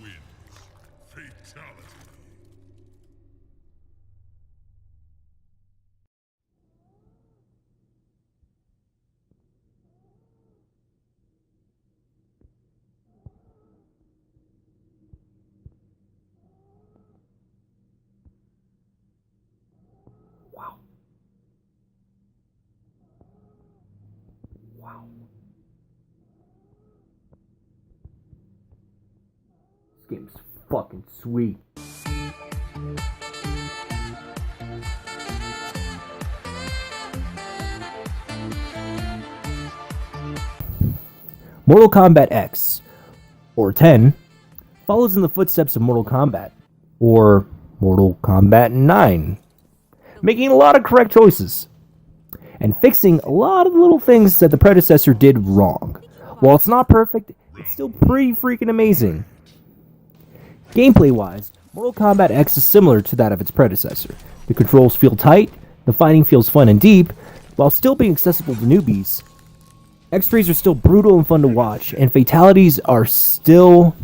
wins. Fatality. Wow. Wow. This game's fucking sweet. Mortal Kombat X, or 10, follows in the footsteps of Mortal Kombat, or Mortal Kombat 9, making a lot of correct choices, and fixing a lot of little things that the predecessor did wrong. While it's not perfect, it's still pretty freaking amazing. Gameplay-wise, Mortal Kombat X is similar to that of its predecessor. The controls feel tight, the fighting feels fun and deep, while still being accessible to newbies. X-rays are still brutal and fun to watch, and fatalities are still...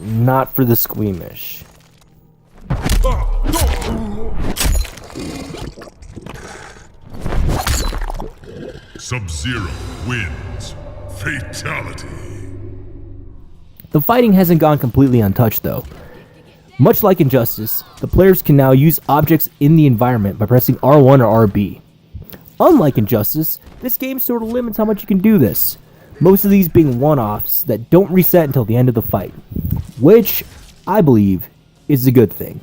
not for the squeamish. Sub-Zero wins. Fatality. The fighting hasn't gone completely untouched, though. Much like Injustice, the players can now use objects in the environment by pressing R1 or RB. Unlike Injustice, this game sort of limits how much you can do this, most of these being one-offs that don't reset until the end of the fight, which, I believe, is a good thing.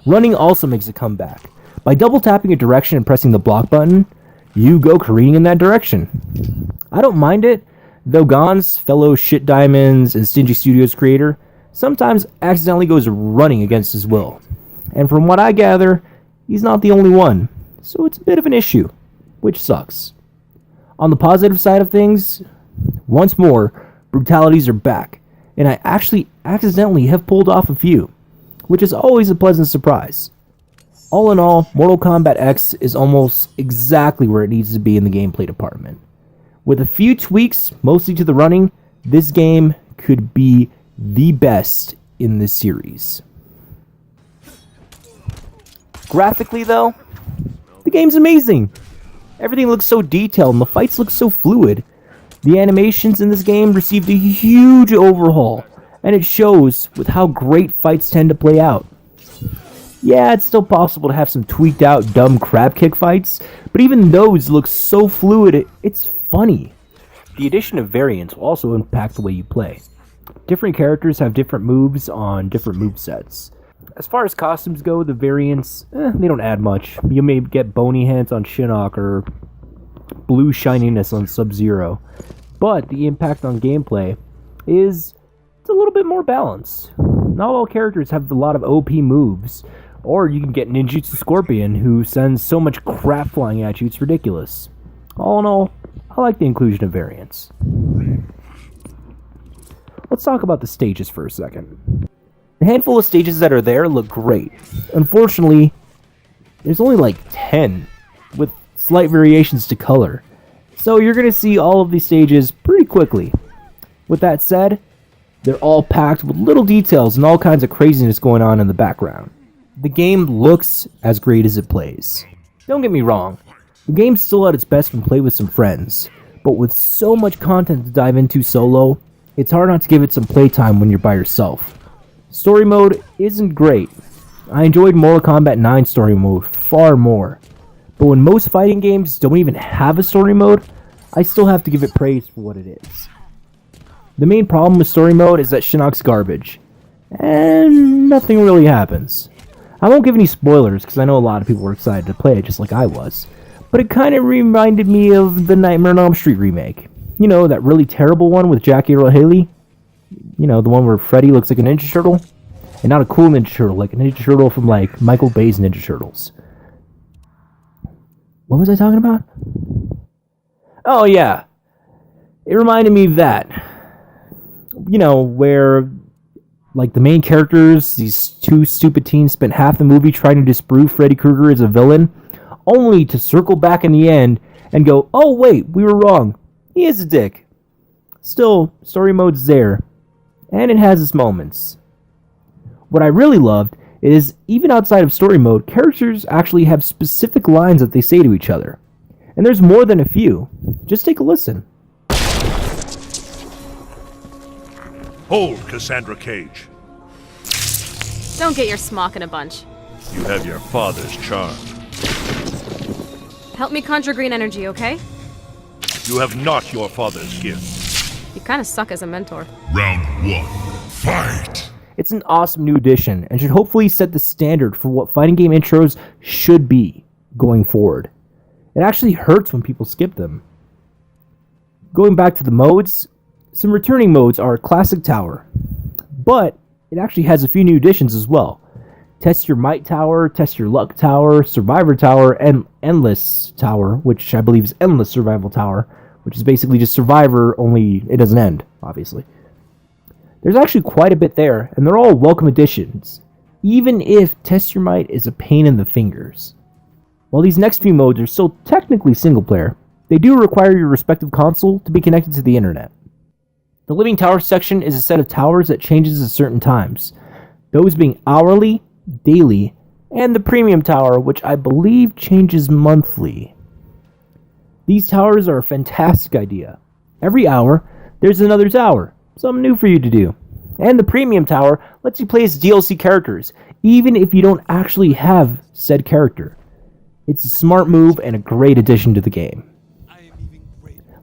Running also makes a comeback. By double-tapping a direction and pressing the block button, you go careening in that direction. I don't mind it, though Gon's fellow Shit Diamonds and Stingy Studios creator sometimes accidentally goes running against his will. And from what I gather, he's not the only one, so it's a bit of an issue, which sucks. On the positive side of things, once more, brutalities are back, and I actually accidentally have pulled off a few, which is always a pleasant surprise. All in all, Mortal Kombat X is almost exactly where it needs to be in the gameplay department. With a few tweaks, mostly to the running, this game could be the best in this series. Graphically, though, the game's amazing. Everything looks so detailed and the fights look so fluid. The animations in this game received a huge overhaul, and it shows with how great fights tend to play out. Yeah, it's still possible to have some tweaked out dumb crab kick fights, but even those look so fluid, it's funny. The addition of variants will also impact the way you play. Different characters have different moves on different movesets. As far as costumes go, the variants, they don't add much. You may get bony hands on Shinnok or blue shininess on Sub-Zero, but the impact on gameplay is it's a little bit more balanced. Not all characters have a lot of OP moves, or you can get Ninjutsu Scorpion, who sends so much crap flying at you, it's ridiculous. All in all, I like the inclusion of variants. Let's talk about the stages for a second. The handful of stages that are there look great. Unfortunately, there's only like 10, with slight variations to color. So you're going to see all of these stages pretty quickly. With that said, they're all packed with little details and all kinds of craziness going on in the background. The game looks as great as it plays. Don't get me wrong, the game's still at its best when played with some friends, but with so much content to dive into solo, it's hard not to give it some playtime when you're by yourself. Story mode isn't great. I enjoyed Mortal Kombat 9 story mode far more, but when most fighting games don't even have a story mode, I still have to give it praise for what it is. The main problem with story mode is that Shinnok's garbage, and nothing really happens. I won't give any spoilers because I know a lot of people were excited to play it just like I was, but it kind of reminded me of the Nightmare on Elm Street remake. You know, that really terrible one with Jackie Earle Haley? You know, the one where Freddy looks like a Ninja Turtle? And not a cool Ninja Turtle, like a Ninja Turtle from like Michael Bay's Ninja Turtles. What was I talking about? Oh yeah, it reminded me of that. You know, where like the main characters, these two stupid teens, spent half the movie trying to disprove Freddy Krueger as a villain, only to circle back in the end and go, oh wait, we were wrong. He is a dick. Still, story mode's there, and it has its moments. What I really loved is, even outside of story mode, characters actually have specific lines that they say to each other. And there's more than a few. Just take a listen. Hold, Cassandra Cage. Don't get your smock in a bunch. You have your father's charm. Help me conjure green energy, okay? You have not your father's gift. You kinda suck as a mentor. Round 1. Fight! It's an awesome new addition, and should hopefully set the standard for what fighting game intros should be going forward. It actually hurts when people skip them. Going back to the modes, some returning modes are Classic Tower, but it actually has a few new additions as well. Test Your Might Tower, Test Your Luck Tower, Survivor Tower, and Endless Tower, which I believe is Endless Survival Tower, which is basically just Survivor, only it doesn't end, obviously. There's actually quite a bit there, and they're all welcome additions, even if Test Your Might is a pain in the fingers. While these next few modes are still technically single player, they do require your respective console to be connected to the internet. The Living Tower section is a set of towers that changes at certain times, those being hourly, daily, and the Premium Tower, which I believe changes monthly. These towers are a fantastic idea. Every hour, there's another tower. Something new for you to do. And the Premium Tower lets you play as DLC characters, even if you don't actually have said character. It's a smart move and a great addition to the game.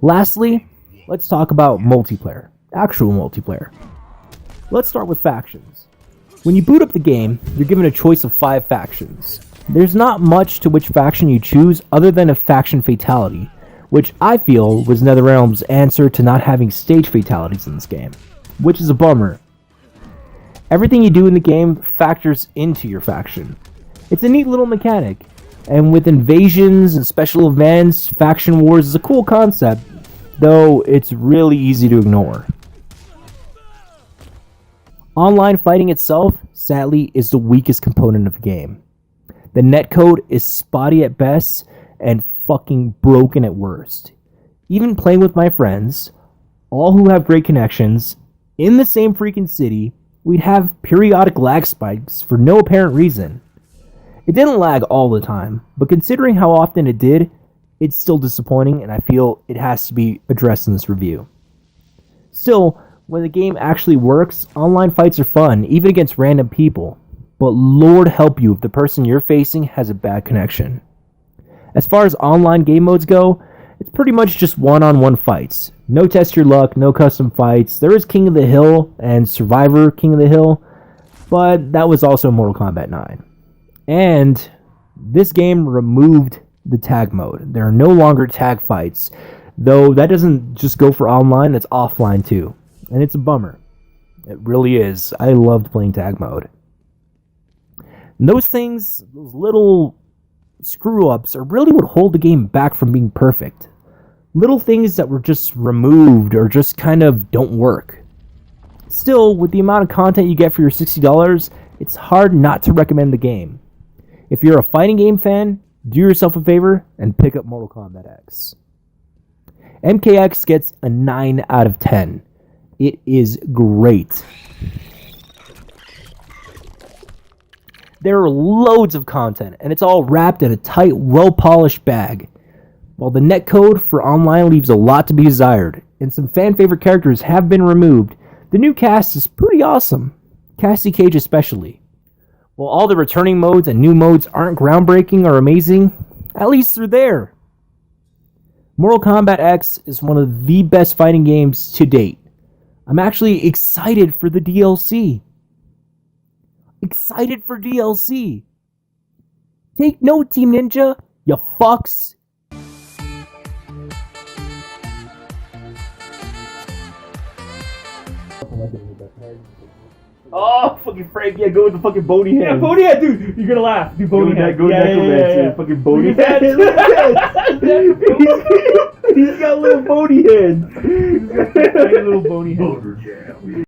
Lastly, let's talk about multiplayer. Actual multiplayer. Let's start with factions. When you boot up the game, you're given a choice of 5 factions. There's not much to which faction you choose other than a faction fatality, which I feel was NetherRealm's answer to not having stage fatalities in this game, which is a bummer. Everything you do in the game factors into your faction. It's a neat little mechanic, and with invasions and special events, faction wars is a cool concept, though it's really easy to ignore. Online fighting itself, sadly, is the weakest component of the game. The netcode is spotty at best, and fucking broken at worst. Even playing with my friends, all who have great connections, in the same freaking city, we'd have periodic lag spikes for no apparent reason. It didn't lag all the time, but considering how often it did, it's still disappointing, and I feel it has to be addressed in this review. Still, when the game actually works, online fights are fun, even against random people, but Lord help you if the person you're facing has a bad connection. As far as online game modes go, it's pretty much just one-on-one fights. No test your luck, no custom fights. There is King of the Hill and Survivor King of the Hill, but that was also Mortal Kombat 9. And this game removed the tag mode. There are no longer tag fights, though that doesn't just go for online, that's offline too. And it's a bummer. It really is. I loved playing tag mode. And those things, those little screw-ups, are really what hold the game back from being perfect. Little things that were just removed or just kind of don't work. Still, with the amount of content you get for your $60, it's hard not to recommend the game. If you're a fighting game fan, do yourself a favor and pick up Mortal Kombat X. MKX gets a 9 out of 10. It is great. There are loads of content, and it's all wrapped in a tight, well-polished bag. While the netcode for online leaves a lot to be desired, and some fan-favorite characters have been removed, the new cast is pretty awesome. Cassie Cage especially. While all the returning modes and new modes aren't groundbreaking or amazing, at least they're there. Mortal Kombat X is one of the best fighting games to date. I'm actually excited for the DLC. Excited for DLC. Take note, Team Ninja, you fucks. Oh, fucking Frank, yeah, go with the fucking bony head. Yeah, bony head, dude. You're gonna laugh. Do bony head. Go Yeah. fucking bony head. He's got little bony heads. He's got tiny little bony heads.